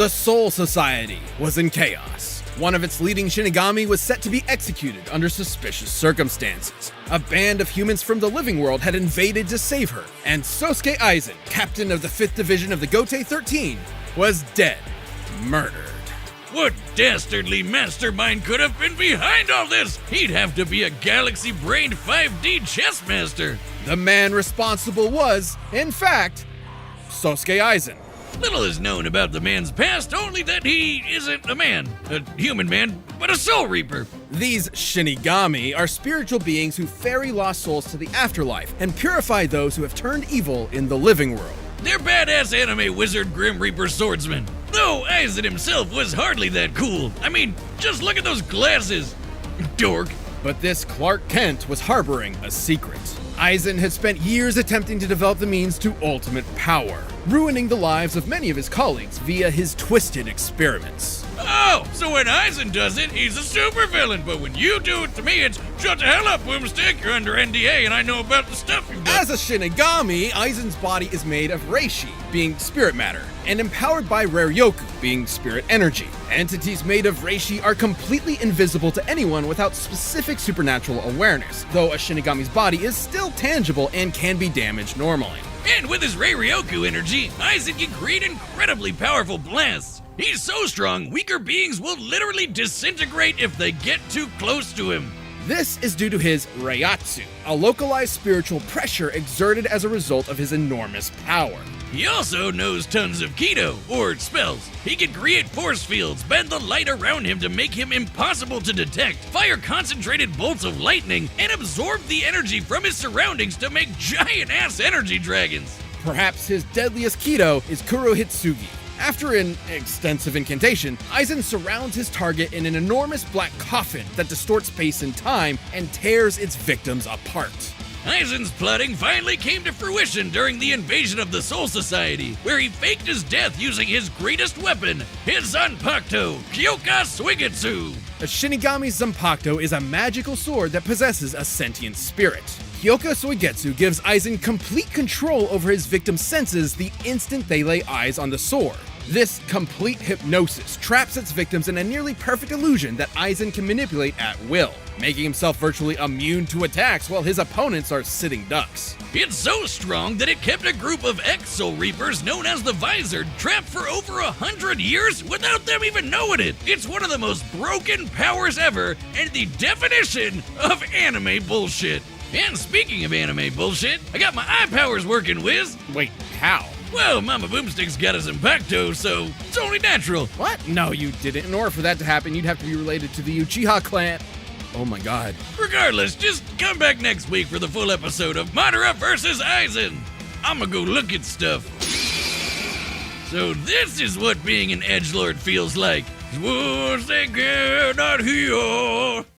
The Soul Society was in chaos. One of its leading Shinigami was set to be executed under suspicious circumstances. A band of humans from the living world had invaded to save her, and Sosuke Aizen, captain of the 5th Division of the Gotei 13, was dead, murdered. What dastardly mastermind could have been behind all this? He'd have to be a galaxy-brained 5D chess master. The man responsible was, in fact, Sosuke Aizen. Little is known about the man's past, only that he isn't a man, a human man, but a soul reaper. These Shinigami are spiritual beings who ferry lost souls to the afterlife and purify those who have turned evil in the living world. They're badass anime wizard Grim Reaper swordsmen. Though Aizen himself was hardly that cool. I mean, just look at those glasses. Dork. But this Clark Kent was harboring a secret. Aizen had spent years attempting to develop the means to ultimate power, ruining the lives of many of his colleagues via his twisted experiments. Oh, so when Aizen does it, he's a supervillain, but when you do it to me, it's shut the hell up, Boomstick. You're under NDA and I know about the stuff you've done. As a Shinigami, Aizen's body is made of reishi, being spirit matter, and empowered by Raryoku, being spirit energy. Entities made of reishi are completely invisible to anyone without specific supernatural awareness, though a Shinigami's body is still tangible and can be damaged normally. And with his Raryoku energy, Aizen can create incredibly powerful blasts. He's so strong, weaker beings will literally disintegrate if they get too close to him. This is due to his Reiatsu, a localized spiritual pressure exerted as a result of his enormous power. He also knows tons of Kido, or spells. He can create force fields, bend the light around him to make him impossible to detect, fire concentrated bolts of lightning, and absorb the energy from his surroundings to make giant-ass energy dragons. Perhaps his deadliest Kido is Kurohitsugi. After an extensive incantation, Aizen surrounds his target in an enormous black coffin that distorts space and time and tears its victims apart. Aizen's plotting finally came to fruition during the invasion of the Soul Society, where he faked his death using his greatest weapon, his Zanpakuto, Kyoka Suigetsu. A Shinigami Zanpakuto is a magical sword that possesses a sentient spirit. Kyoka Suigetsu gives Aizen complete control over his victim's senses the instant they lay eyes on the sword. This complete hypnosis traps its victims in a nearly perfect illusion that Aizen can manipulate at will, making himself virtually immune to attacks while his opponents are sitting ducks. It's so strong that it kept a group of ex-Soul Reapers known as the Visor trapped for over 100 years without them even knowing it. It's one of the most broken powers ever and the definition of anime bullshit. And speaking of anime bullshit, I got my eye powers working, Wiz. Wait, how? Well, Mama Boomstick's got us Zanpakuto, so it's only natural. What? No, you didn't. In order for that to happen, you'd have to be related to the Uchiha clan. Oh my god. Regardless, just come back next week for the full episode of Madara vs. Aizen. I'ma go look at stuff. So this is what being an edgelord feels like. Once they get out here.